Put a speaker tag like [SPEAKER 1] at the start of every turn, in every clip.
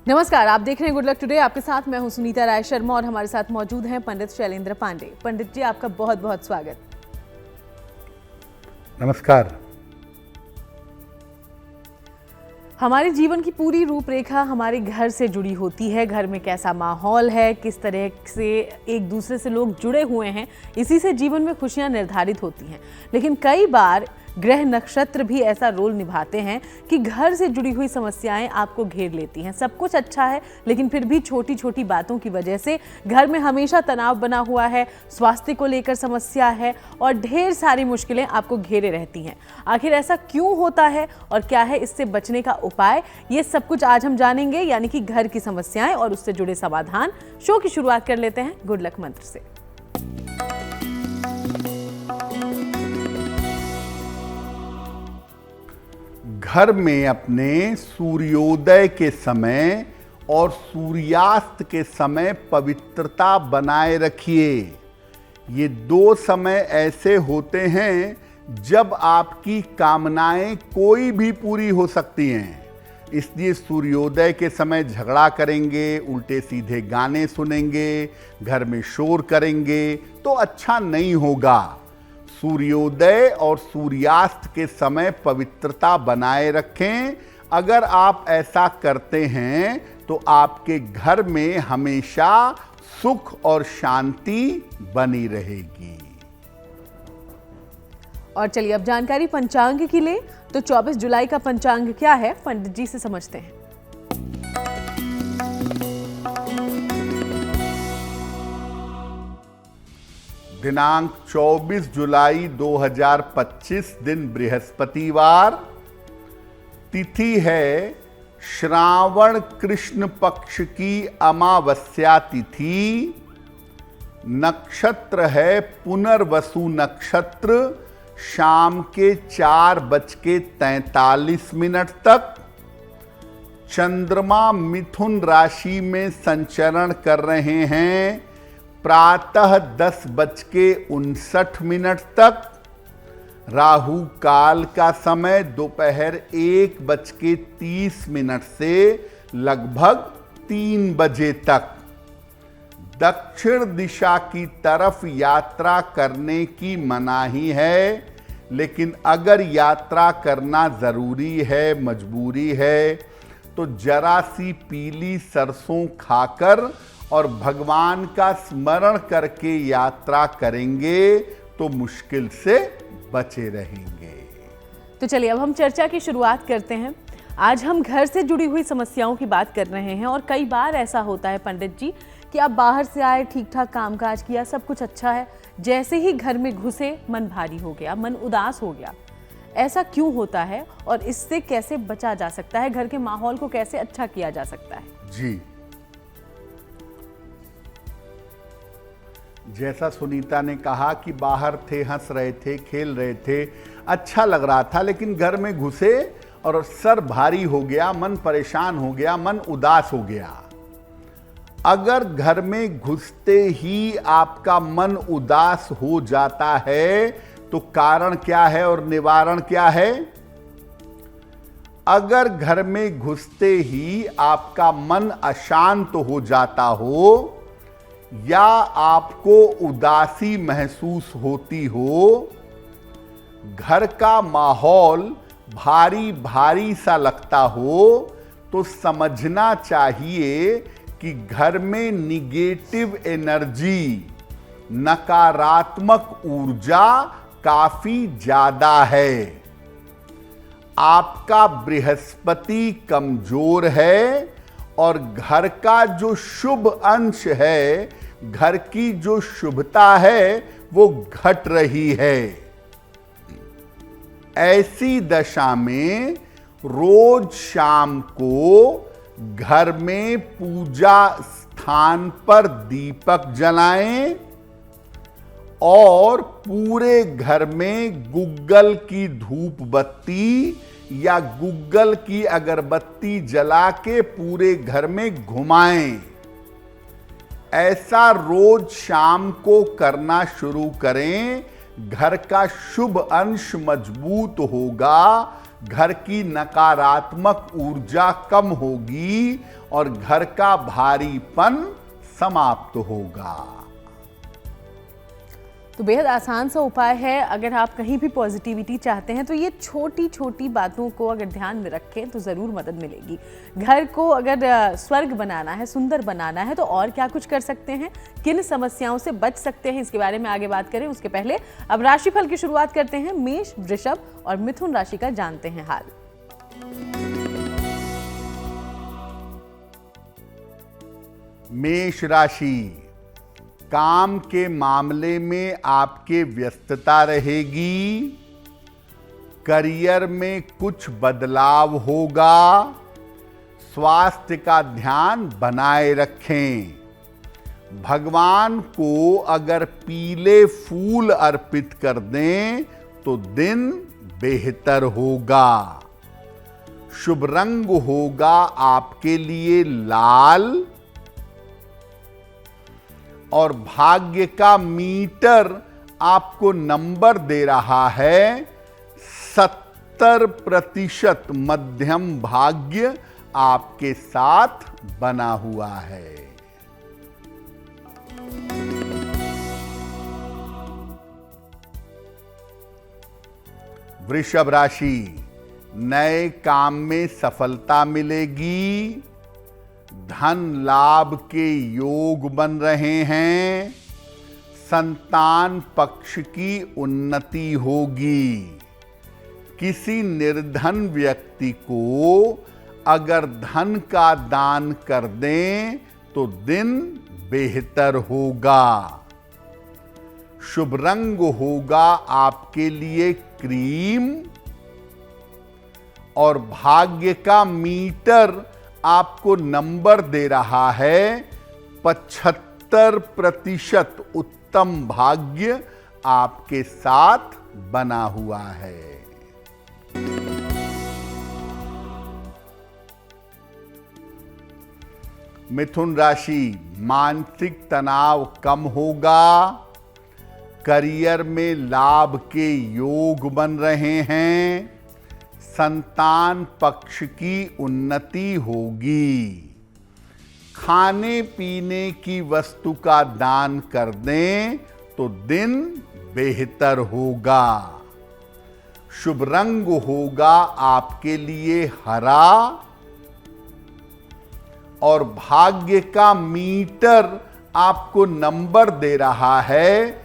[SPEAKER 1] नमस्कार, आप देख रहे हैं गुड लक टुडे। आपके साथ मैं हूं सुनीता राय शर्मा और हमारे साथ मौजूद हैं पंडित शैलेंद्र पांडे। पंडित जी, आपका बहुत बहुत स्वागत।
[SPEAKER 2] नमस्कार।
[SPEAKER 1] हमारे जीवन की पूरी रूपरेखा हमारे घर से जुड़ी होती है। घर में कैसा माहौल है, किस तरह से एक दूसरे से लोग जुड़े हुए हैं, इसी से जीवन में खुशियां निर्धारित होती हैं। लेकिन कई बार ग्रह नक्षत्र भी ऐसा रोल निभाते हैं कि घर से जुड़ी हुई समस्याएं आपको घेर लेती हैं। सब कुछ अच्छा है, लेकिन फिर भी छोटी छोटी बातों की वजह से घर में हमेशा तनाव बना हुआ है, स्वास्थ्य को लेकर समस्या है और ढेर सारी मुश्किलें आपको घेरे रहती हैं। आखिर ऐसा क्यों होता है और क्या है इससे बचने का उपाय, ये सब कुछ आज हम जानेंगे, यानी कि घर की समस्याएं और उससे जुड़े समाधान। शो की शुरुआत कर लेते हैं गुड लक मंत्र से।
[SPEAKER 2] घर में अपने सूर्योदय के समय और सूर्यास्त के समय पवित्रता बनाए रखिए। ये दो समय ऐसे होते हैं जब आपकी कामनाएं कोई भी पूरी हो सकती हैं। इसलिए सूर्योदय के समय झगड़ा करेंगे, उल्टे सीधे गाने सुनेंगे, घर में शोर करेंगे तो अच्छा नहीं होगा। सूर्योदय और सूर्यास्त के समय पवित्रता बनाए रखें। अगर आप ऐसा करते हैं तो आपके घर में हमेशा सुख और शांति बनी रहेगी।
[SPEAKER 1] और चलिए अब जानकारी पंचांग की ले तो 24 जुलाई का पंचांग क्या है, पंडित जी से समझते हैं।
[SPEAKER 2] दिनांक 24 जुलाई 2025 दिन बृहस्पतिवार। तिथि है श्रावण कृष्ण पक्ष की अमावस्या तिथि। नक्षत्र है पुनर्वसु नक्षत्र, शाम के 4:43 तक। चंद्रमा मिथुन राशि में संचरण कर रहे हैं प्रातः 10:59 तक। राहु काल का समय दोपहर 1:30 से लगभग 3 बजे तक। दक्षिण दिशा की तरफ यात्रा करने की मनाही है, लेकिन अगर यात्रा करना जरूरी है, मजबूरी है, तो जरा सी पीली सरसों खाकर और भगवान का स्मरण करके यात्रा करेंगे तो मुश्किल से बचे रहेंगे।
[SPEAKER 1] तो चलिए अब हम चर्चा की शुरुआत करते हैं। आज हम घर से जुड़ी हुई समस्याओं की बात कर रहे हैं और कई बार ऐसा होता है पंडित जी कि आप बाहर से आए, ठीक ठाक कामकाज किया, सब कुछ अच्छा है, जैसे ही घर में घुसे मन भारी हो गया, मन उदास हो गया। ऐसा क्यों होता है और इससे कैसे बचा जा सकता है? घर के माहौल को कैसे अच्छा किया जा सकता है?
[SPEAKER 2] जी, जैसा सुनीता ने कहा कि बाहर थे, हंस रहे थे, खेल रहे थे, अच्छा लग रहा था, लेकिन घर में घुसे और सर भारी हो गया, मन परेशान हो गया, मन उदास हो गया। अगर घर में घुसते ही आपका मन उदास हो जाता है तो कारण क्या है और निवारण क्या है? अगर घर में घुसते ही आपका मन अशांत हो जाता हो या आपको उदासी महसूस होती हो, घर का माहौल भारी भारी सा लगता हो, तो समझना चाहिए कि घर में निगेटिव एनर्जी, नकारात्मक ऊर्जा काफी ज्यादा है। आपका बृहस्पति कमजोर है और घर का जो शुभ अंश है, घर की जो शुभता है, वो घट रही है। ऐसी दशा में रोज शाम को घर में पूजा स्थान पर दीपक जलाएं और पूरे घर में गुग्गल की धूप बत्ती या गुग्गल की अगरबत्ती जला के पूरे घर में घुमाएं। ऐसा रोज शाम को करना शुरू करें। घर का शुभ अंश मजबूत होगा, घर की नकारात्मक ऊर्जा कम होगी और घर का भारीपन समाप्त होगा।
[SPEAKER 1] तो बेहद आसान सा उपाय है। अगर आप कहीं भी पॉजिटिविटी चाहते हैं तो ये छोटी छोटी बातों को अगर ध्यान में रखें तो ज़रूर मदद मिलेगी। घर को अगर स्वर्ग बनाना है, सुंदर बनाना है, तो और क्या कुछ कर सकते हैं, किन समस्याओं से बच सकते हैं, इसके बारे में आगे बात करें। उसके पहले अब राशिफल की शुरुआत करते हैं। मेष, वृषभ और मिथुन राशि का जानते हैं हाल।
[SPEAKER 2] मेष राशि, काम के मामले में आपके व्यस्तता रहेगी। करियर में कुछ बदलाव होगा। स्वास्थ्य का ध्यान बनाए रखें। भगवान को अगर पीले फूल अर्पित कर दें तो दिन बेहतर होगा। शुभ रंग होगा आपके लिए लाल और भाग्य का मीटर आपको नंबर दे रहा है 70% मध्यम भाग्य आपके साथ बना हुआ है। वृषभ राशि, नए काम में सफलता मिलेगी। धन लाभ के योग बन रहे हैं। संतान पक्ष की उन्नति होगी। किसी निर्धन व्यक्ति को अगर धन का दान कर दें तो दिन बेहतर होगा। शुभ रंग होगा आपके लिए क्रीम और भाग्य का मीटर आपको नंबर दे रहा है 75% उत्तम भाग्य आपके साथ बना हुआ है। मिथुन राशि, मानसिक तनाव कम होगा। करियर में लाभ के योग बन रहे हैं। संतान पक्ष की उन्नति होगी। खाने पीने की वस्तु का दान कर दें तो दिन बेहतर होगा। शुभ रंग होगा आपके लिए हरा और भाग्य का मीटर आपको नंबर दे रहा है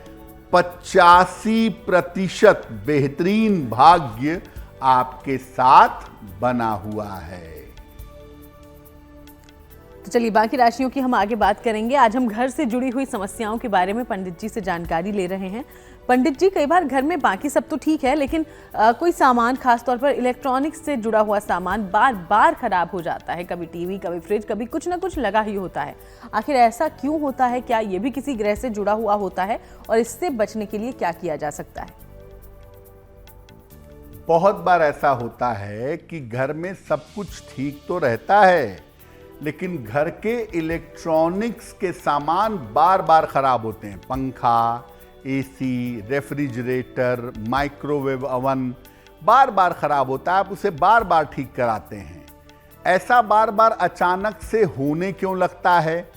[SPEAKER 2] 85% बेहतरीन भाग्य आपके साथ बना हुआ है।
[SPEAKER 1] तो चलिए बाकी राशियों की हम आगे बात करेंगे। आज हम घर से जुड़ी हुई समस्याओं के बारे में पंडित जी से जानकारी ले रहे हैं। पंडित जी, कई बार घर में बाकी सब तो ठीक है, लेकिन कोई सामान, खासतौर पर इलेक्ट्रॉनिक्स से जुड़ा हुआ सामान बार बार खराब हो जाता है। कभी टीवी, कभी फ्रिज, कभी कुछ ना कुछ लगा ही होता है। आखिर ऐसा क्यों होता है? क्या ये भी किसी ग्रह से जुड़ा हुआ होता है? और इससे बचने के लिए क्या किया जा सकता है?
[SPEAKER 2] बहुत बार ऐसा होता है कि घर में सब कुछ ठीक तो रहता है, लेकिन घर के इलेक्ट्रॉनिक्स के सामान बार बार खराब होते हैं। पंखा, एसी, रेफ्रिजरेटर, माइक्रोवेव ओवन बार बार खराब होता है। आप उसे बार बार ठीक कराते हैं। ऐसा बार बार अचानक से होने क्यों लगता है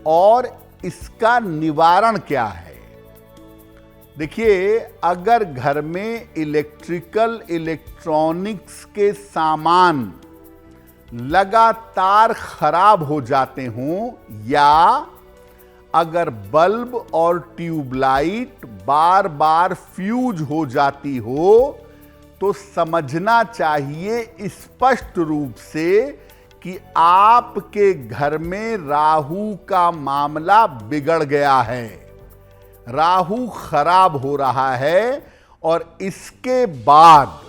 [SPEAKER 2] और इसका निवारण क्या है? देखिए, अगर घर में इलेक्ट्रॉनिक्स के सामान लगातार खराब हो जाते हों या अगर बल्ब और ट्यूबलाइट बार बार फ्यूज हो जाती हो तो समझना चाहिए स्पष्ट रूप से कि आपके घर में राहु का मामला बिगड़ गया है। राहु खराब हो रहा है और इसके बाद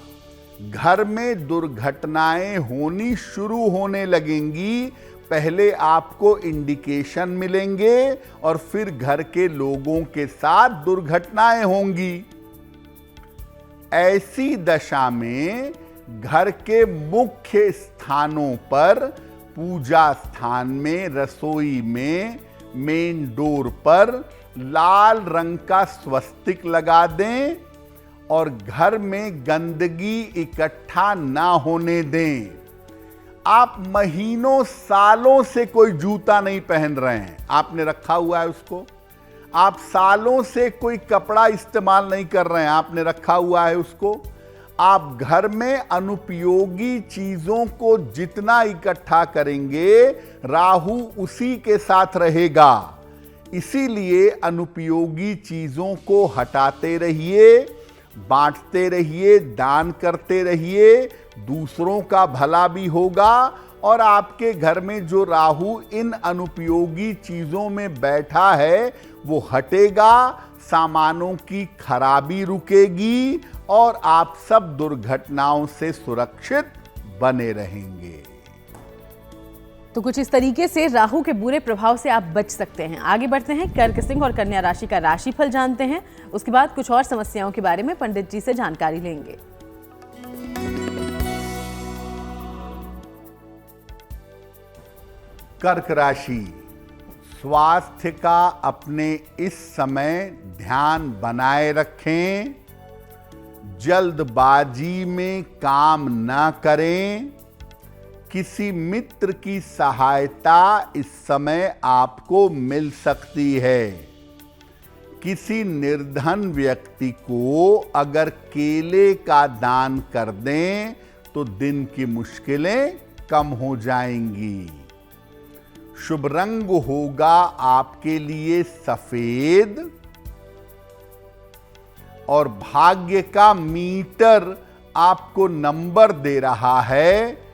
[SPEAKER 2] घर में दुर्घटनाएं होनी शुरू होने लगेंगी। पहले आपको इंडिकेशन मिलेंगे और फिर घर के लोगों के साथ दुर्घटनाएं होंगी। ऐसी दशा में घर के मुख्य स्थानों पर, पूजा स्थान में, रसोई में, मेन डोर पर लाल रंग का स्वस्तिक लगा दें और घर में गंदगी इकट्ठा ना होने दें। आप महीनों सालों से कोई जूता नहीं पहन रहे हैं, आपने रखा हुआ है उसको। आप सालों से कोई कपड़ा इस्तेमाल नहीं कर रहे हैं, आपने रखा हुआ है उसको। आप घर में अनुपयोगी चीजों को जितना इकट्ठा करेंगे, राहु उसी के साथ रहेगा। इसीलिए अनुपयोगी चीजों को हटाते रहिए, बांटते रहिए, दान करते रहिए, दूसरों का भला भी होगा और आपके घर में जो राहु इन अनुपयोगी चीजों में बैठा है वो हटेगा, सामानों की खराबी रुकेगी और आप सब दुर्घटनाओं से सुरक्षित बने रहेंगे।
[SPEAKER 1] तो कुछ इस तरीके से राहु के बुरे प्रभाव से आप बच सकते हैं। आगे बढ़ते हैं, कर्क, सिंह और कन्या राशि का राशिफल जानते हैं। उसके बाद कुछ और समस्याओं के बारे में पंडित जी से जानकारी लेंगे।
[SPEAKER 2] कर्क राशि, स्वास्थ्य का अपने इस समय ध्यान बनाए रखें। जल्दबाजी में काम न करें। किसी मित्र की सहायता इस समय आपको मिल सकती है। किसी निर्धन व्यक्ति को अगर केले का दान कर दें तो दिन की मुश्किलें कम हो जाएंगी। शुभ रंग होगा आपके लिए सफेद और भाग्य का मीटर आपको नंबर दे रहा है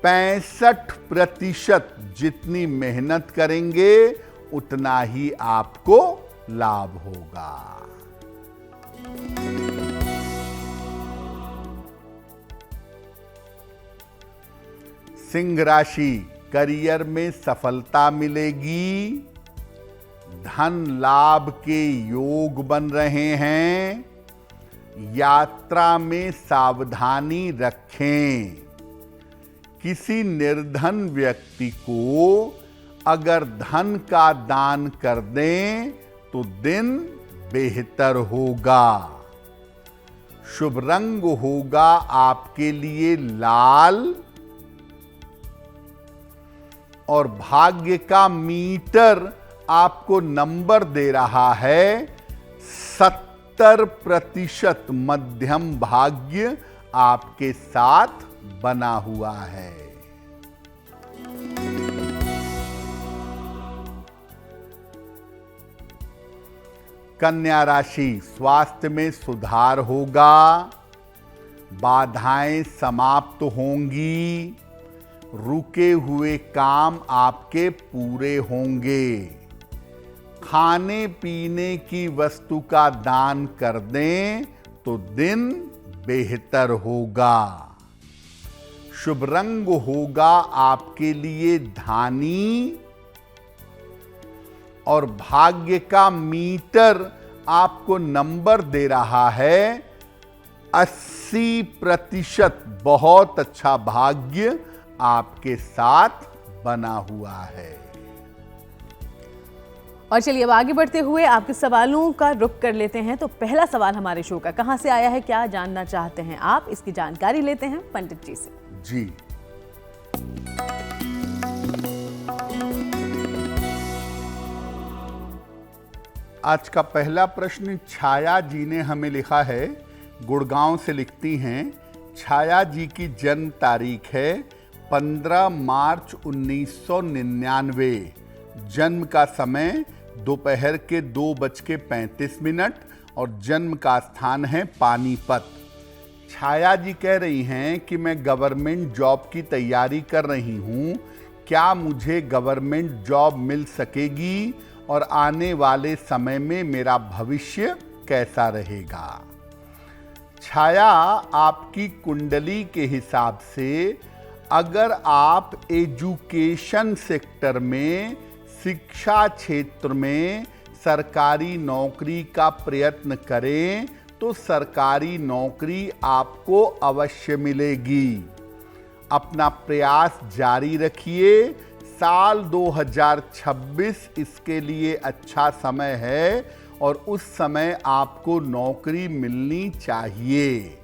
[SPEAKER 2] 65%। जितनी मेहनत करेंगे उतना ही आपको लाभ होगा। सिंह राशि, करियर में सफलता मिलेगी। धन लाभ के योग बन रहे हैं। यात्रा में सावधानी रखें। किसी निर्धन व्यक्ति को अगर धन का दान कर दें तो दिन बेहतर होगा। शुभ रंग होगा आपके लिए लाल और भाग्य का मीटर आपको नंबर दे रहा है 70%। मध्यम भाग्य आपके साथ बना हुआ है। कन्या राशि, स्वास्थ्य में सुधार होगा। बाधाएं समाप्त होंगी। रुके हुए काम आपके पूरे होंगे। खाने पीने की वस्तु का दान कर दें तो दिन बेहतर होगा। शुभ रंग होगा आपके लिए धानी और भाग्य का मीटर आपको नंबर दे रहा है 80%। बहुत अच्छा भाग्य आपके साथ बना हुआ है।
[SPEAKER 1] और चलिए अब आगे बढ़ते हुए आपके सवालों का रुख कर लेते हैं। तो पहला सवाल हमारे शो का कहां से आया है, क्या जानना चाहते हैं आप, इसकी जानकारी लेते हैं पंडित जी से।
[SPEAKER 2] जी, आज का पहला प्रश्न छाया जी ने हमें लिखा है, गुड़गांव से लिखती हैं। छाया जी की जन्म तारीख है 15 मार्च 1999। जन्म का समय दोपहर के 2:35 और जन्म का स्थान है पानीपत। छाया जी कह रही हैं कि मैं गवर्नमेंट जॉब की तैयारी कर रही हूं, क्या मुझे गवर्नमेंट जॉब मिल सकेगी और आने वाले समय में मेरा भविष्य कैसा रहेगा। छाया, आपकी कुंडली के हिसाब से अगर आप एजुकेशन सेक्टर में, शिक्षा क्षेत्र में सरकारी नौकरी का प्रयत्न करें तो सरकारी नौकरी आपको अवश्य मिलेगी। अपना प्रयास जारी रखिए। साल 2026 इसके लिए अच्छा समय है और उस समय आपको नौकरी मिलनी चाहिए।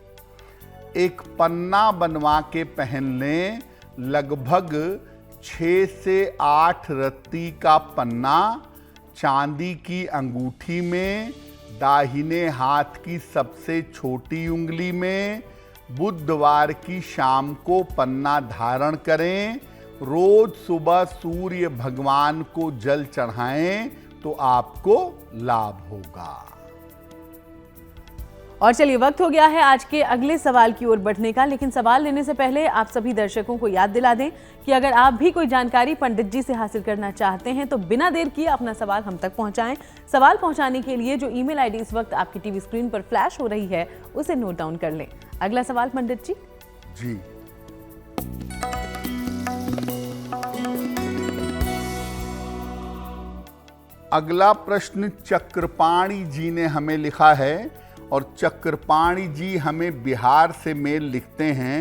[SPEAKER 2] एक पन्ना बनवा के पहन लें, लगभग 6 से 8 रत्ती का पन्ना चांदी की अंगूठी में, दाहिने हाथ की सबसे छोटी उंगली में। बुधवार की शाम को पन्ना धारण करें। रोज सुबह सूर्य भगवान को जल चढ़ाएं तो आपको लाभ होगा।
[SPEAKER 1] और चलिए, वक्त हो गया है आज के अगले सवाल की ओर बढ़ने का, लेकिन सवाल लेने से पहले आप सभी दर्शकों को याद दिला दें कि अगर आप भी कोई जानकारी पंडित जी से हासिल करना चाहते हैं तो बिना देर किए अपना सवाल हम तक पहुंचाएं। सवाल पहुंचाने के लिए जो ईमेल आईडी इस वक्त आपकी टीवी स्क्रीन पर फ्लैश हो रही है उसे नोट डाउन कर लें। अगला सवाल पंडित जी।
[SPEAKER 2] जी, अगला प्रश्न चक्रपाणी जी ने हमें लिखा है और चक्रपाणी जी हमें बिहार से मेल लिखते हैं।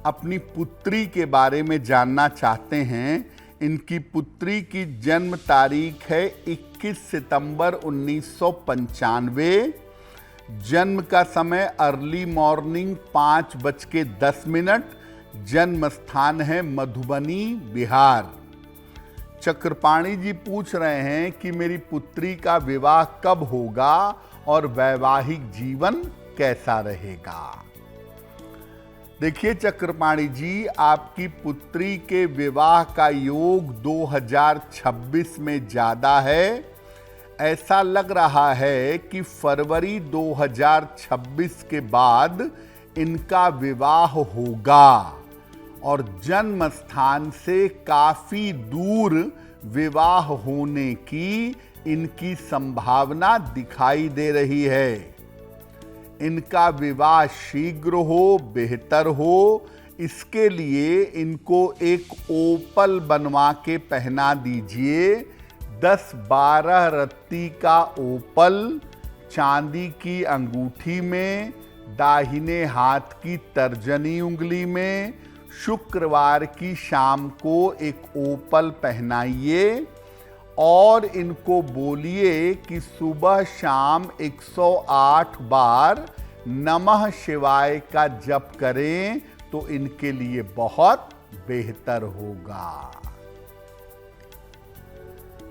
[SPEAKER 2] अपनी पुत्री के बारे में जानना चाहते हैं। इनकी पुत्री की जन्म तारीख है 21 सितंबर 1995। जन्म का समय अर्ली मॉर्निंग 5:10। जन्म स्थान है मधुबनी, बिहार। चक्रपाणी जी पूछ रहे हैं कि मेरी पुत्री का विवाह कब होगा और वैवाहिक जीवन कैसा रहेगा। देखिए चक्रपाणी जी, आपकी पुत्री के विवाह का योग 2026 में ज्यादा है। ऐसा लग रहा है कि फरवरी 2026 के बाद इनका विवाह होगा और जन्म स्थान से काफी दूर विवाह होने की इनकी संभावना दिखाई दे रही है। इनका विवाह शीघ्र हो, बेहतर हो, इसके लिए इनको एक ओपल बनवा के पहना दीजिए। 10-12 रत्ती का ओपल चांदी की अंगूठी में, दाहिने हाथ की तर्जनी उंगली में। शुक्रवार की शाम को एक ओपल पहनाइए और इनको बोलिए कि सुबह शाम 108 बार नमः शिवाय का जप करें तो इनके लिए बहुत बेहतर होगा।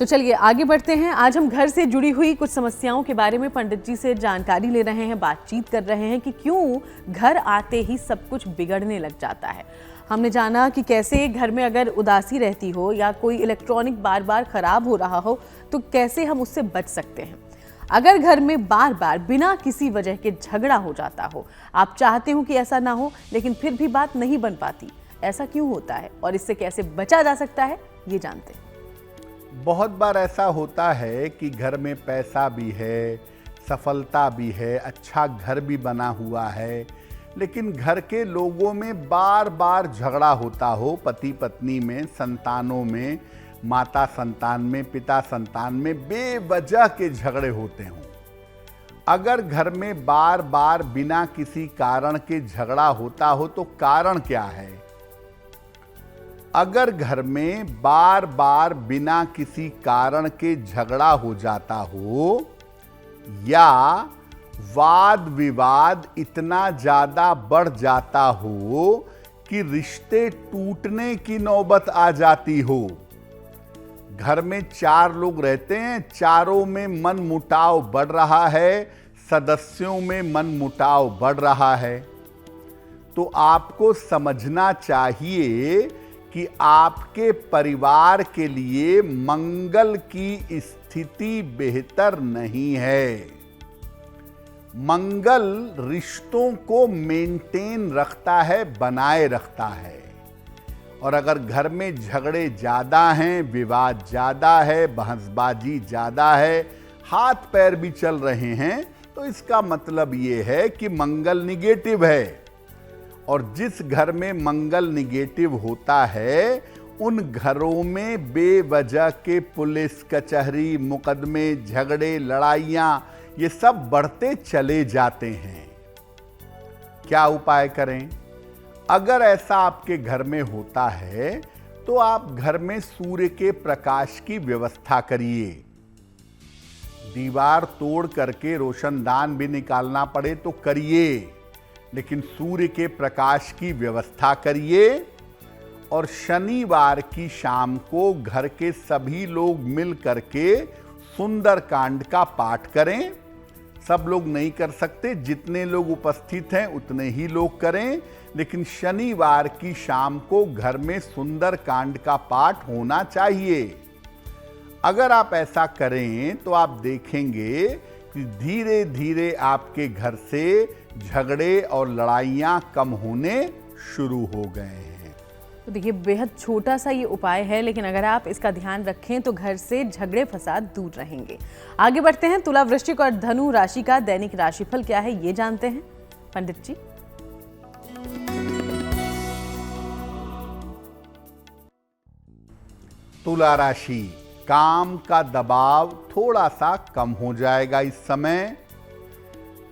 [SPEAKER 1] तो चलिए आगे बढ़ते हैं। आज हम घर से जुड़ी हुई कुछ समस्याओं के बारे में पंडित जी से जानकारी ले रहे हैं, बातचीत कर रहे हैं कि क्यों घर आते ही सब कुछ बिगड़ने लग जाता है। हमने जाना कि कैसे घर में अगर उदासी रहती हो या कोई इलेक्ट्रॉनिक बार बार खराब हो रहा हो तो कैसे हम उससे बच सकते हैं। अगर घर में बार बार बिना किसी वजह के झगड़ा हो जाता हो, आप चाहते हो कि ऐसा ना हो लेकिन फिर भी बात नहीं बन पाती, ऐसा क्यों होता है और इससे कैसे बचा जा सकता है, ये जानते हैं।
[SPEAKER 2] बहुत बार ऐसा होता है कि घर में पैसा भी है, सफलता भी है, अच्छा घर भी बना हुआ है, लेकिन घर के लोगों में बार बार झगड़ा होता हो, पति पत्नी में, संतानों में, माता संतान में, पिता संतान में, बेवजह के झगड़े होते हों। अगर घर में बार बार बिना किसी कारण के झगड़ा होता हो तो कारण क्या है? अगर घर में बार बार बिना किसी कारण के झगड़ा हो जाता हो या वाद विवाद इतना ज्यादा बढ़ जाता हो कि रिश्ते टूटने की नौबत आ जाती हो, घर में 4 लोग रहते हैं, चारों में मन मुटाव बढ़ रहा है, सदस्यों में मन मुटाव बढ़ रहा है, तो आपको समझना चाहिए कि आपके परिवार के लिए मंगल की स्थिति बेहतर नहीं है। मंगल रिश्तों को मेंटेन रखता है, बनाए रखता है, और अगर घर में झगड़े ज्यादा हैं, विवाद ज्यादा है, बहसबाजी ज्यादा है, हाथ पैर भी चल रहे हैं, तो इसका मतलब ये है कि मंगल निगेटिव है। और जिस घर में मंगल निगेटिव होता है उन घरों में बेवजह के पुलिस कचहरी, मुकदमे, झगड़े, लड़ाइयां ये सब बढ़ते चले जाते हैं। क्या उपाय करें? अगर ऐसा आपके घर में होता है तो आप घर में सूर्य के प्रकाश की व्यवस्था करिए। दीवार तोड़ करके रोशनदान भी निकालना पड़े तो करिए, लेकिन सूर्य के प्रकाश की व्यवस्था करिए। और शनिवार की शाम को घर के सभी लोग मिल करके सुंदरकांड का पाठ करें। सब लोग नहीं कर सकते, जितने लोग उपस्थित हैं उतने ही लोग करें, लेकिन शनिवार की शाम को घर में सुंदरकांड का पाठ होना चाहिए। अगर आप ऐसा करें तो आप देखेंगे कि धीरे धीरे आपके घर से झगड़े और लड़ाइयां कम होने शुरू हो गए हैं।
[SPEAKER 1] तो देखिए, बेहद छोटा सा ये उपाय है, लेकिन अगर आप इसका ध्यान रखें तो घर से झगड़े फसाद दूर रहेंगे। आगे बढ़ते हैं, तुला, वृश्चिक और धनु राशि का दैनिक राशिफल क्या है ये जानते हैं पंडित जी।
[SPEAKER 2] तुला राशि, काम का दबाव थोड़ा सा कम हो जाएगा इस समय।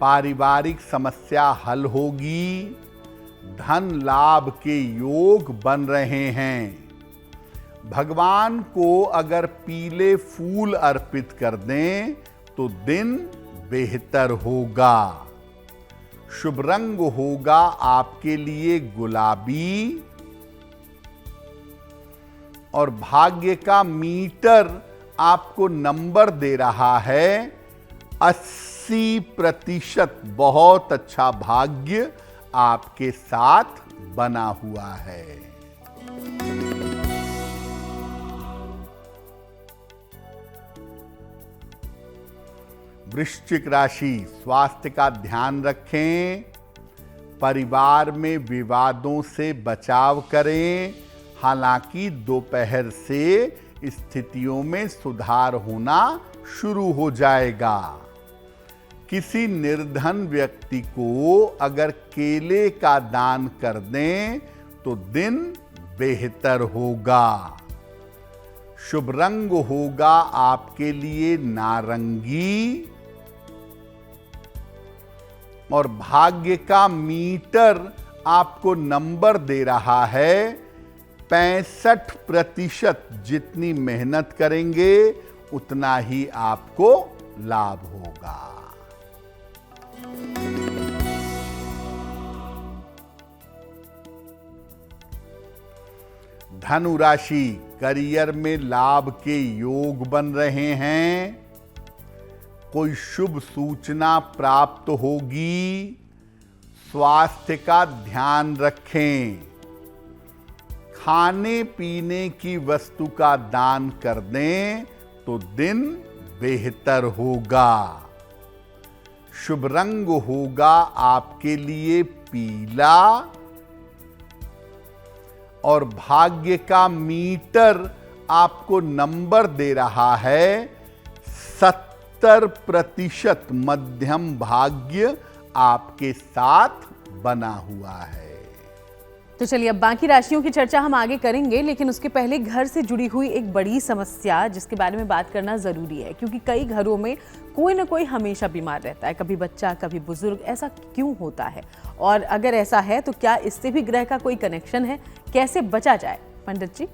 [SPEAKER 2] पारिवारिक समस्या हल होगी। धन लाभ के योग बन रहे हैं। भगवान को अगर पीले फूल अर्पित कर दें तो दिन बेहतर होगा। शुभ रंग होगा आपके लिए गुलाबी। और भाग्य का मीटर आपको नंबर दे रहा है 80%। बहुत अच्छा भाग्य आपके साथ बना हुआ है। वृश्चिक राशि, स्वास्थ्य का ध्यान रखें। परिवार में विवादों से बचाव करें। हालांकि दोपहर से स्थितियों में सुधार होना शुरू हो जाएगा। किसी निर्धन व्यक्ति को अगर केले का दान कर दें तो दिन बेहतर होगा। शुभ रंग होगा आपके लिए नारंगी। और भाग्य का मीटर आपको नंबर दे रहा है 65%। जितनी मेहनत करेंगे उतना ही आपको लाभ होगा। धनु राशि, करियर में लाभ के योग बन रहे हैं। कोई शुभ सूचना प्राप्त होगी। स्वास्थ्य का ध्यान रखें। खाने पीने की वस्तु का दान कर दें तो दिन बेहतर होगा। शुभ रंग होगा आपके लिए पीला। और भाग्य का मीटर आपको नंबर दे रहा है 70%। मध्यम भाग्य आपके साथ बना हुआ है।
[SPEAKER 1] तो चलिए, अब बाकी राशियों की चर्चा हम आगे करेंगे, लेकिन उसके पहले घर से जुड़ी हुई एक बड़ी समस्या जिसके बारे में बात करना जरूरी है, क्योंकि कई घरों में कोई ना कोई हमेशा बीमार रहता है। कभी बच्चा, कभी बुजुर्ग। ऐसा क्यों होता है, और अगर ऐसा है तो क्या इससे भी ग्रह का कोई कनेक्शन है? कैसे बचा जाए पंडित जी?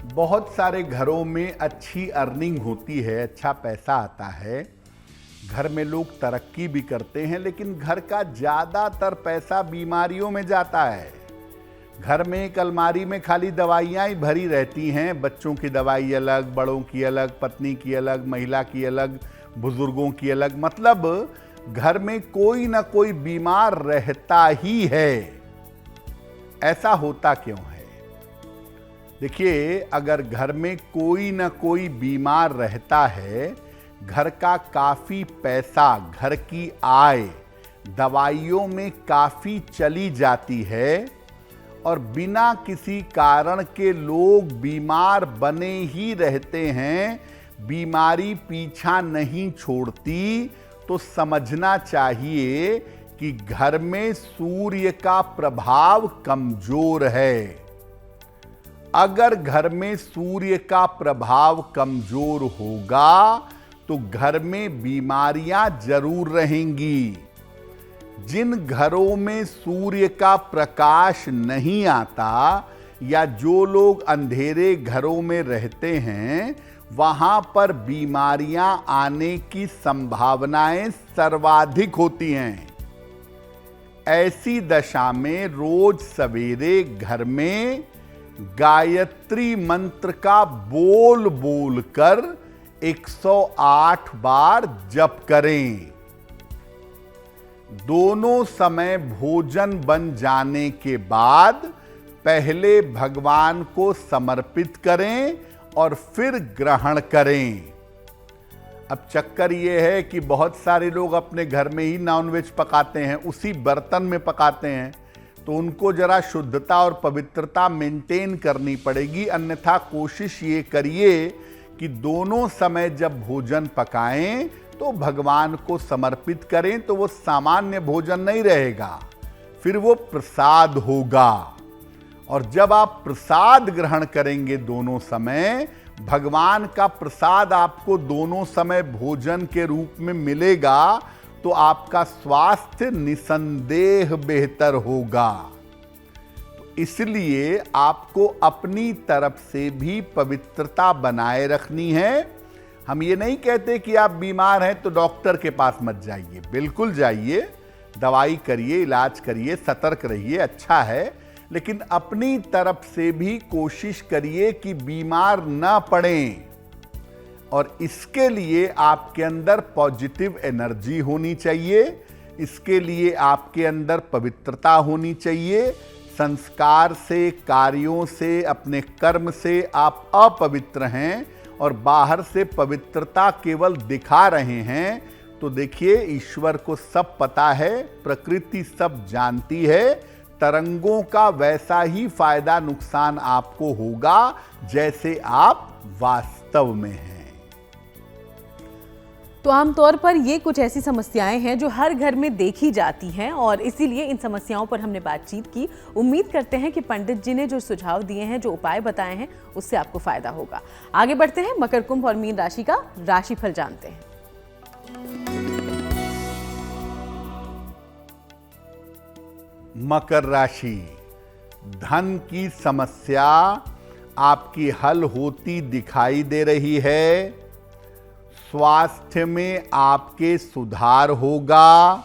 [SPEAKER 2] बहुत सारे घरों में अच्छी अर्निंग होती है, अच्छा पैसा आता है, घर में लोग तरक्की भी करते हैं, लेकिन घर का ज्यादातर पैसा बीमारियों में जाता है। घर में एक अलमारी में खाली दवाइयां ही भरी रहती हैं। बच्चों की दवाई अलग, बड़ों की अलग, पत्नी की अलग, महिला की अलग, बुजुर्गों की अलग। मतलब घर में कोई ना कोई बीमार रहता ही है। ऐसा होता क्यों है? देखिए, अगर घर में कोई ना कोई बीमार रहता है, घर का काफी पैसा, घर की आय दवाइयों में काफी चली जाती है, और बिना किसी कारण के लोग बीमार बने ही रहते हैं, बीमारी पीछा नहीं छोड़ती, तो समझना चाहिए कि घर में सूर्य का प्रभाव कमजोर है। अगर घर में सूर्य का प्रभाव कमजोर होगा तो घर में बीमारियां जरूर रहेंगी। जिन घरों में सूर्य का प्रकाश नहीं आता, या जो लोग अंधेरे घरों में रहते हैं, वहां पर बीमारियां आने की संभावनाएं सर्वाधिक होती हैं। ऐसी दशा में रोज सवेरे घर में गायत्री मंत्र का बोल बोल कर 108 बार जप करें। दोनों समय भोजन बन जाने के बाद पहले भगवान को समर्पित करें और फिर ग्रहण करें। अब चक्कर यह है कि बहुत सारे लोग अपने घर में ही नॉनवेज पकाते हैं, उसी बर्तन में पकाते हैं, तो उनको जरा शुद्धता और पवित्रता मेंटेन करनी पड़ेगी। अन्यथा कोशिश ये करिए कि दोनों समय जब भोजन पकाएं तो भगवान को समर्पित करें, तो वो सामान्य भोजन नहीं रहेगा, फिर वो प्रसाद होगा। और जब आप प्रसाद ग्रहण करेंगे दोनों समय, भगवान का प्रसाद आपको दोनों समय भोजन के रूप में मिलेगा, तो आपका स्वास्थ्य निसंदेह बेहतर होगा। तो इसलिए आपको अपनी तरफ से भी पवित्रता बनाए रखनी है। हम ये नहीं कहते कि आप बीमार हैं तो डॉक्टर के पास मत जाइए, बिल्कुल जाइए, दवाई करिए, इलाज करिए, सतर्क रहिए, अच्छा है, लेकिन अपनी तरफ से भी कोशिश करिए कि बीमार ना पड़ें। और इसके लिए आपके अंदर पॉजिटिव एनर्जी होनी चाहिए, इसके लिए आपके अंदर पवित्रता होनी चाहिए। संस्कार से, कार्यों से, अपने कर्म से आप अपवित्र हैं और बाहर से पवित्रता केवल दिखा रहे हैं, तो देखिए ईश्वर को सब पता है, प्रकृति सब जानती है, तरंगों का वैसा ही फायदा नुकसान आपको होगा जैसे आप वास्तव में हैं।
[SPEAKER 1] तो आमतौर पर ये कुछ ऐसी समस्याएं हैं जो हर घर में देखी जाती हैं और इसीलिए इन समस्याओं पर हमने बातचीत की। उम्मीद करते हैं कि पंडित जी ने जो सुझाव दिए हैं, जो उपाय बताए हैं, उससे आपको फायदा होगा। आगे बढ़ते हैं, मकर, कुंभ और मीन राशि का राशिफल जानते हैं।
[SPEAKER 2] मकर राशि, धन की समस्या आपकी हल होती दिखाई दे रही है। स्वास्थ्य में आपके सुधार होगा।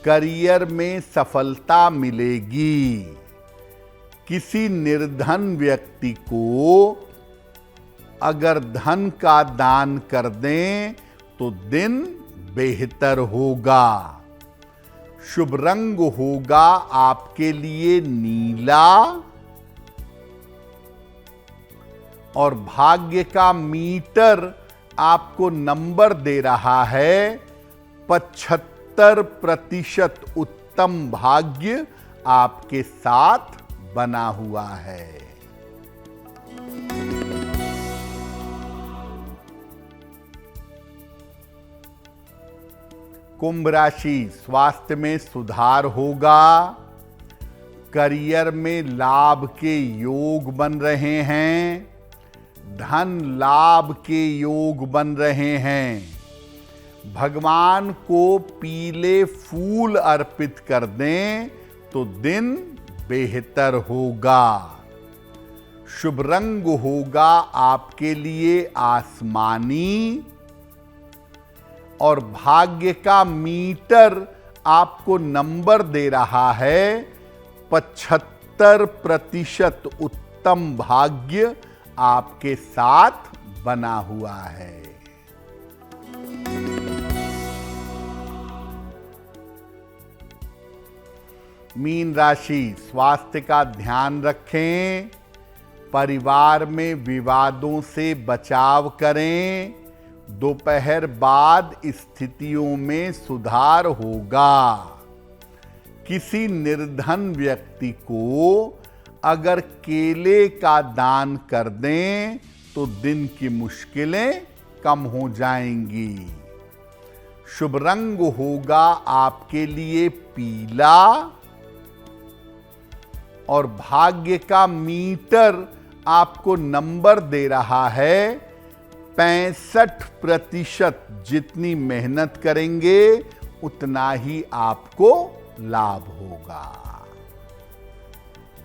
[SPEAKER 2] करियर में सफलता मिलेगी। किसी निर्धन व्यक्ति को अगर धन का दान कर दें तो दिन बेहतर होगा। शुभ रंग होगा आपके लिए नीला और भाग्य का मीटर आपको नंबर दे रहा है 75% उत्तम भाग्य आपके साथ बना हुआ है। कुंभ राशि, स्वास्थ्य में सुधार होगा। करियर में लाभ के योग बन रहे हैं। धन लाभ के योग बन रहे हैं। भगवान को पीले फूल अर्पित कर दें तो दिन बेहतर होगा। शुभ रंग होगा आपके लिए आसमानी और भाग्य का मीटर आपको नंबर दे रहा है 75% उत्तम भाग्य आपके साथ बना हुआ है। मीन राशि, स्वास्थ्य का ध्यान रखें। परिवार में विवादों से बचाव करें। दोपहर बाद स्थितियों में सुधार होगा। किसी निर्धन व्यक्ति को अगर केले का दान कर दें तो दिन की मुश्किलें कम हो जाएंगी। शुभ रंग होगा आपके लिए पीला और भाग्य का मीटर आपको नंबर दे रहा है 65%। जितनी मेहनत करेंगे उतना ही आपको लाभ होगा।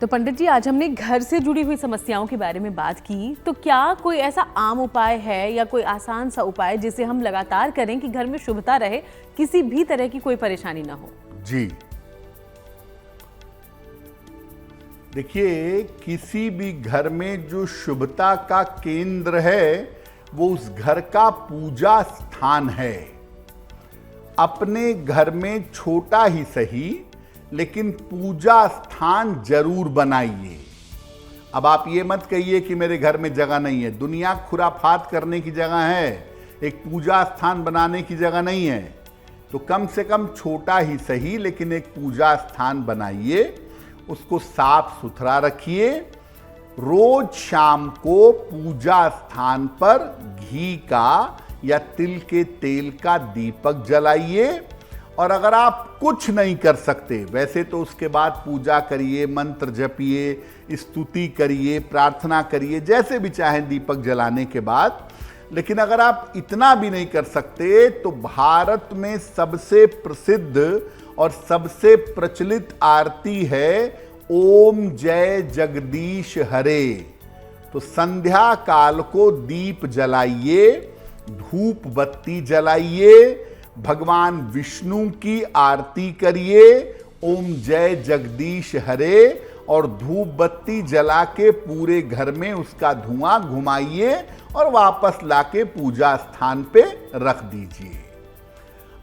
[SPEAKER 1] तो पंडित जी, आज हमने घर से जुड़ी हुई समस्याओं के बारे में बात की, तो क्या कोई ऐसा आम उपाय है या कोई आसान सा उपाय जिसे हम लगातार करें कि घर में शुभता रहे, किसी भी तरह की कोई परेशानी ना हो?
[SPEAKER 2] जी देखिए, किसी भी घर में जो शुभता का केंद्र है वो उस घर का पूजा स्थान है। अपने घर में छोटा ही सही लेकिन पूजा स्थान जरूर बनाइए। अब आप ये मत कहिए कि मेरे घर में जगह नहीं है। दुनिया खुराफात करने की जगह है, एक पूजा स्थान बनाने की जगह नहीं है। तो कम से कम छोटा ही सही लेकिन एक पूजा स्थान बनाइए, उसको साफ सुथरा रखिए। रोज शाम को पूजा स्थान पर घी का या तिल के तेल का दीपक जलाइए। और अगर आप कुछ नहीं कर सकते, वैसे तो उसके बाद पूजा करिए, मंत्र जपिए, स्तुति करिए, प्रार्थना करिए, जैसे भी चाहें दीपक जलाने के बाद। लेकिन अगर आप इतना भी नहीं कर सकते तो भारत में सबसे प्रसिद्ध और सबसे प्रचलित आरती है ओम जय जगदीश हरे। तो संध्या काल को दीप जलाइए, धूप बत्ती जलाइए, भगवान विष्णु की आरती करिए, ओम जय जगदीश हरे, और धूप बत्ती जला के पूरे घर में उसका धुआं घुमाइए और वापस लाके पूजा स्थान पे रख दीजिए।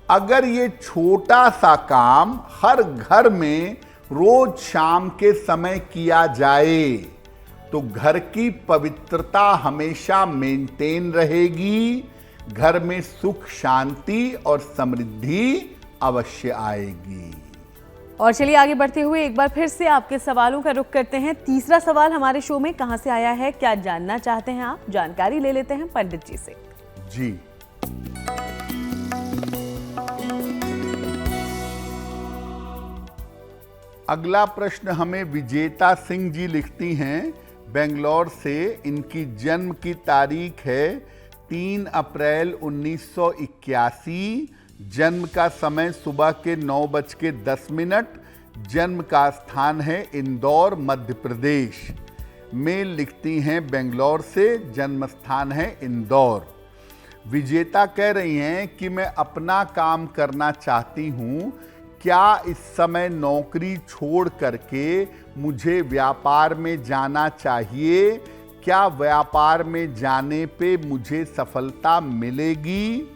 [SPEAKER 2] अगर ये छोटा सा काम हर घर में रोज शाम के समय किया जाए तो घर की पवित्रता हमेशा मेंटेन रहेगी, घर में सुख शांति और समृद्धि अवश्य आएगी।
[SPEAKER 1] और चलिए आगे बढ़ते हुए एक बार फिर से आपके सवालों का रुख करते हैं। तीसरा सवाल हमारे शो में कहां से आया है, क्या जानना चाहते हैं आप? जानकारी ले लेते हैं पंडित जी से।
[SPEAKER 2] जी, अगला प्रश्न हमें विजेता सिंह जी लिखती हैं बेंगलोर से। इनकी जन्म की तारीख है 3 अप्रैल 1981। जन्म का समय सुबह के 9:10। जन्म का स्थान है इंदौर, मध्य प्रदेश। मेल लिखती हैं बेंगलोर से, जन्म स्थान है इंदौर। विजेता कह रही हैं कि मैं अपना काम करना चाहती हूँ, क्या इस समय नौकरी छोड़ करके मुझे व्यापार में जाना चाहिए? क्या व्यापार में जाने पे मुझे सफलता मिलेगी?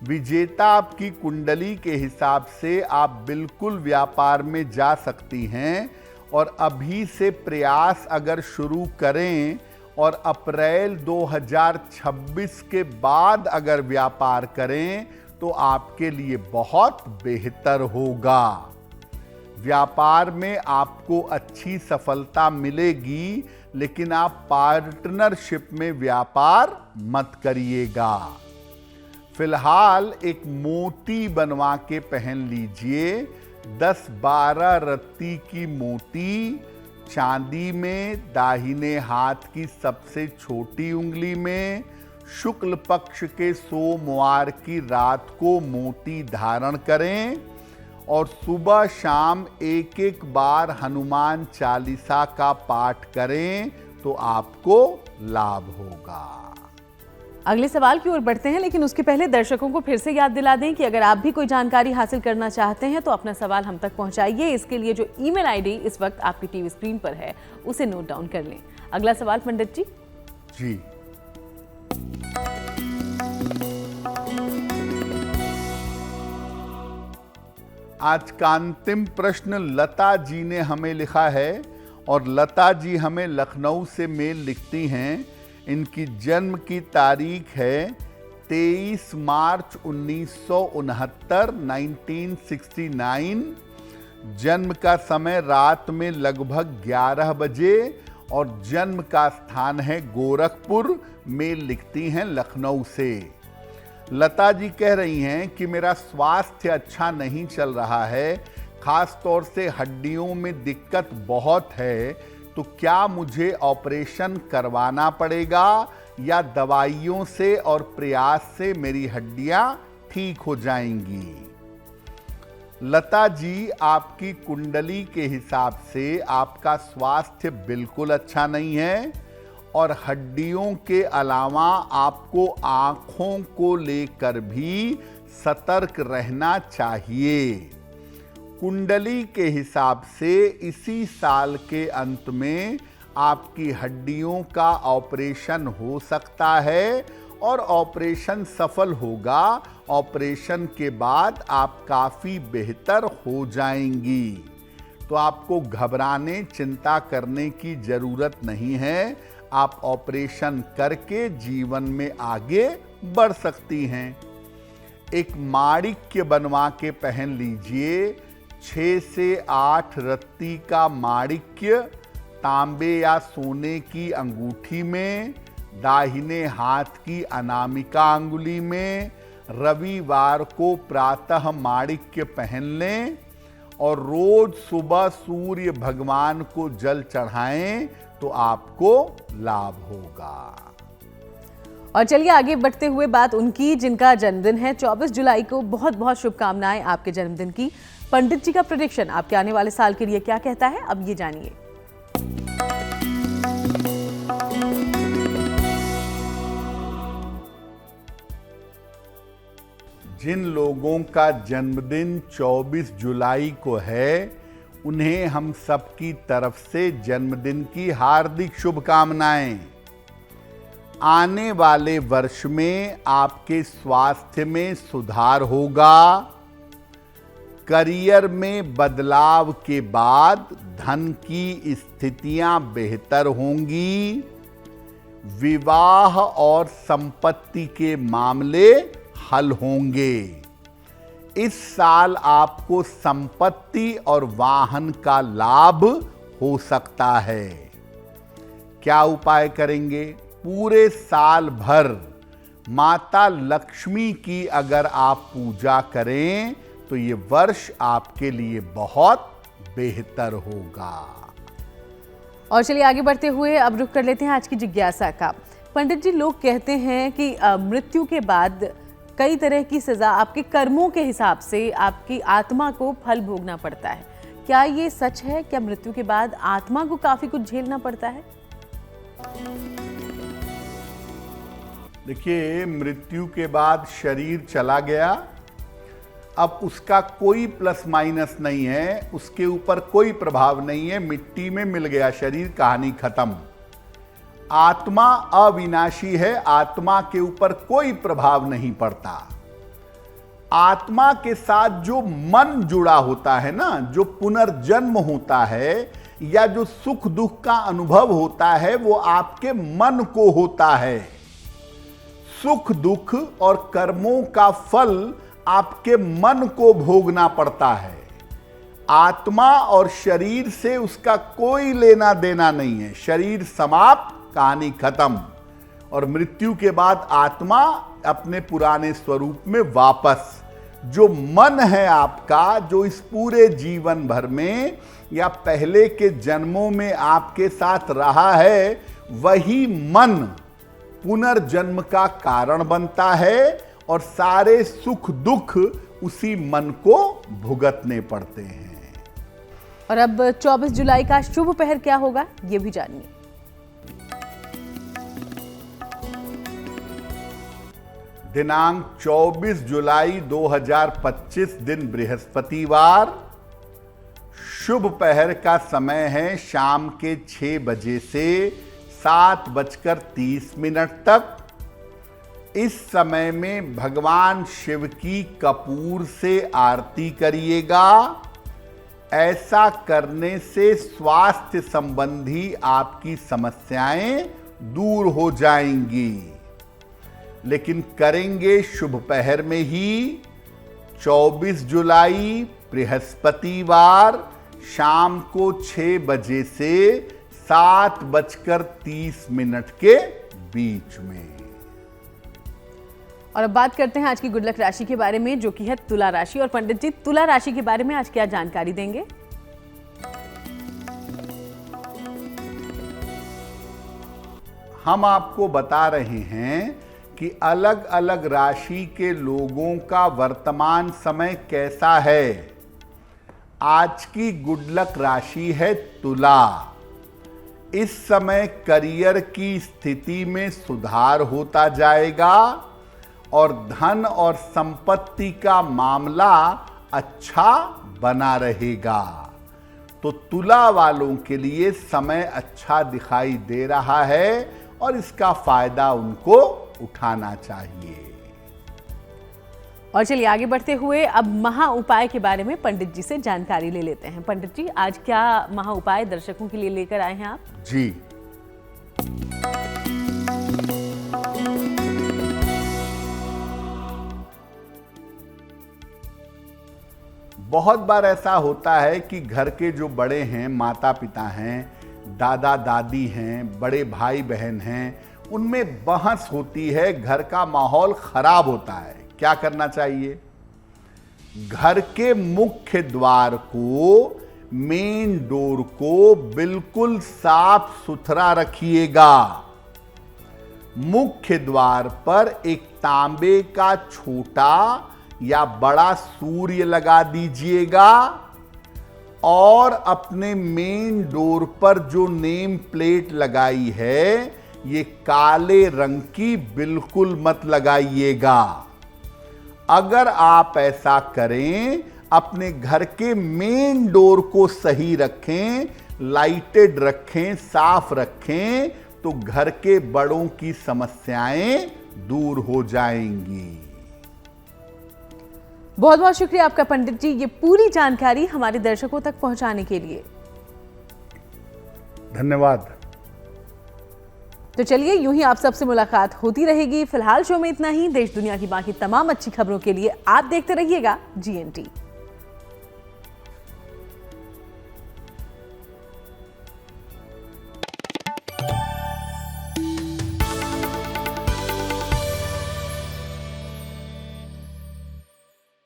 [SPEAKER 2] विजेता, आपकी कुंडली के हिसाब से आप बिल्कुल व्यापार में जा सकती हैं और अभी से प्रयास अगर शुरू करें और अप्रैल 2026 के बाद अगर व्यापार करें तो आपके लिए बहुत बेहतर होगा। व्यापार में आपको अच्छी सफलता मिलेगी, लेकिन आप पार्टनरशिप में व्यापार मत करिएगा। फिलहाल एक मोती बनवा के पहन लीजिए, 10-12 रत्ती की मोती, चांदी में, दाहिने हाथ की सबसे छोटी उंगली में। शुक्ल पक्ष के सोमवार की रात को मोती धारण करें और सुबह शाम एक बार हनुमान चालीसा का पाठ करें तो आपको लाभ होगा।
[SPEAKER 1] अगले सवाल की ओर बढ़ते हैं, लेकिन उसके पहले दर्शकों को फिर से याद दिला दें कि अगर आप भी कोई जानकारी हासिल करना चाहते हैं तो अपना सवाल हम तक पहुंचाइए। इसके लिए जो ईमेल आईडी इस वक्त आपकी टीवी स्क्रीन पर है उसे नोट डाउन कर लें। अगला सवाल पंडित जी।
[SPEAKER 2] जी, आज का अंतिम प्रश्न लता जी ने हमें लिखा है और लता जी हमें लखनऊ से मेल लिखती हैं। इनकी जन्म की तारीख है 23 मार्च 1969, 1969। जन्म का समय रात में लगभग 11 बजे और जन्म का स्थान है गोरखपुर। मेल लिखती हैं लखनऊ से। लता जी कह रही हैं कि मेरा स्वास्थ्य अच्छा नहीं चल रहा है, खास तौर से हड्डियों में दिक्कत बहुत है, तो क्या मुझे ऑपरेशन करवाना पड़ेगा या दवाइयों से और प्रयास से मेरी हड्डियां ठीक हो जाएंगी? लता जी, आपकी कुंडली के हिसाब से आपका स्वास्थ्य बिल्कुल अच्छा नहीं है और हड्डियों के अलावा आपको आंखों को लेकर भी सतर्क रहना चाहिए। कुंडली के हिसाब से इसी साल के अंत में आपकी हड्डियों का ऑपरेशन हो सकता है और ऑपरेशन सफल होगा। ऑपरेशन के बाद आप काफ़ी बेहतर हो जाएंगी, तो आपको घबराने चिंता करने की ज़रूरत नहीं है। आप ऑपरेशन करके जीवन में आगे बढ़ सकती हैं। एक माणिक्य बनवा के पहन लीजिए। 6 से 8 रत्ती का माणिक्य तांबे या सोने की अंगूठी में, दाहिने हाथ की अनामिका अंगुली में, रविवार को प्रातः माणिक्य पहन लें और रोज सुबह सूर्य भगवान को जल चढ़ाएं तो आपको लाभ होगा।
[SPEAKER 1] और चलिए आगे बढ़ते हुए बात उनकी जिनका जन्मदिन है 24 जुलाई को। बहुत बहुत शुभकामनाएं आपके जन्मदिन की। पंडित जी का प्रेडिक्शन आपके आने वाले साल के लिए क्या कहता है, अब ये जानिए।
[SPEAKER 2] जिन लोगों का जन्मदिन 24 जुलाई को है, उन्हें हम सबकी तरफ से जन्मदिन की हार्दिक शुभकामनाएं। आने वाले वर्ष में आपके स्वास्थ्य में सुधार होगा। करियर में बदलाव के बाद धन की स्थितियां बेहतर होंगी। विवाह और संपत्ति के मामले हल होंगे। इस साल आपको संपत्ति और वाहन का लाभ हो सकता है। क्या उपाय करेंगे? पूरे साल भर माता लक्ष्मी की अगर आप पूजा करें तो ये वर्ष आपके लिए बहुत बेहतर होगा।
[SPEAKER 1] और चलिए आगे बढ़ते हुए अब रुख कर लेते हैं आज की जिज्ञासा का। पंडित जी, लोग कहते हैं कि मृत्यु के बाद कई तरह की सजा आपके कर्मों के हिसाब से आपकी आत्मा को फल भोगना पड़ता है। क्या ये सच है? क्या मृत्यु के बाद आत्मा को काफी कुछ झेलना पड़ता है?
[SPEAKER 2] देखिए, मृत्यु के बाद शरीर चला गया, अब उसका कोई प्लस माइनस नहीं है, उसके ऊपर कोई प्रभाव नहीं है, मिट्टी में मिल गया शरीर, कहानी खत्म। आत्मा अविनाशी है, आत्मा के ऊपर कोई प्रभाव नहीं पड़ता। आत्मा के साथ जो मन जुड़ा होता है ना, जो पुनर्जन्म होता है या जो सुख दुख का अनुभव होता है, वो आपके मन को होता है। सुख दुख और कर्मों का फल आपके मन को भोगना पड़ता है। आत्मा और शरीर से उसका कोई लेना देना नहीं है। शरीर समाप्त, कहानी खत्म। और मृत्यु के बाद आत्मा अपने पुराने स्वरूप में वापस। जो मन है आपका, जो इस पूरे जीवन भर में या पहले के जन्मों में आपके साथ रहा है, वही मन पुनर्जन्म का कारण बनता है और सारे सुख दुख उसी मन को भुगतने पड़ते हैं।
[SPEAKER 1] और अब 24 जुलाई का शुभ पहर क्या होगा, ये भी जानिए।
[SPEAKER 2] दिनांक 24 जुलाई 2025 दिन बृहस्पतिवार। शुभ पहर का समय है शाम के 6 बजे से 7:30 तक। इस समय में भगवान शिव की कपूर से आरती करिएगा। ऐसा करने से स्वास्थ्य संबंधी आपकी समस्याएं दूर हो जाएंगी। लेकिन करेंगे शुभ पहर में ही। 24 जुलाई बृहस्पतिवार शाम को 6 बजे से 7:30 के बीच में।
[SPEAKER 1] और अब बात करते हैं आज की गुड लक राशि के बारे में, जो कि है तुला राशि। और पंडित जी, तुला राशि के बारे में आज क्या जानकारी देंगे?
[SPEAKER 2] हम आपको बता रहे हैं कि अलग अलग राशि के लोगों का वर्तमान समय कैसा है। आज की गुड लक राशि है तुला। इस समय करियर की स्थिति में सुधार होता जाएगा और धन और संपत्ति का मामला अच्छा बना रहेगा। तो तुला वालों के लिए समय अच्छा दिखाई दे रहा है और इसका फायदा उनको उठाना चाहिए।
[SPEAKER 1] और चलिए आगे बढ़ते हुए अब महा उपाय के बारे में पंडित जी से जानकारी ले लेते हैं। पंडित जी, आज क्या महा उपाय दर्शकों के लिए लेकर आए हैं आप?
[SPEAKER 2] जी, बहुत बार ऐसा होता है कि घर के जो बड़े हैं, माता पिता हैं, दादा दादी हैं, बड़े भाई बहन हैं, उनमें बहस होती है, घर का माहौल खराब होता है। क्या करना चाहिए? घर के मुख्य द्वार को, मेन डोर को बिल्कुल साफ सुथरा रखिएगा। मुख्य द्वार पर एक तांबे का छोटा या बड़ा सूर्य लगा दीजिएगा और अपने मेन डोर पर जो नेम प्लेट लगाई है, ये काले रंग की बिल्कुल मत लगाइएगा। अगर आप ऐसा करें, अपने घर के मेन डोर को सही रखें, लाइटेड रखें, साफ रखें, तो घर के बड़ों की समस्याएं दूर हो जाएंगी।
[SPEAKER 1] बहुत बहुत शुक्रिया आपका पंडित जी, ये पूरी जानकारी हमारे दर्शकों तक पहुंचाने के लिए।
[SPEAKER 2] धन्यवाद।
[SPEAKER 1] तो चलिए यूं ही आप सबसे मुलाकात होती रहेगी। फिलहाल शो में इतना ही। देश दुनिया की बाकी तमाम अच्छी खबरों के लिए आप देखते रहिएगा GNT।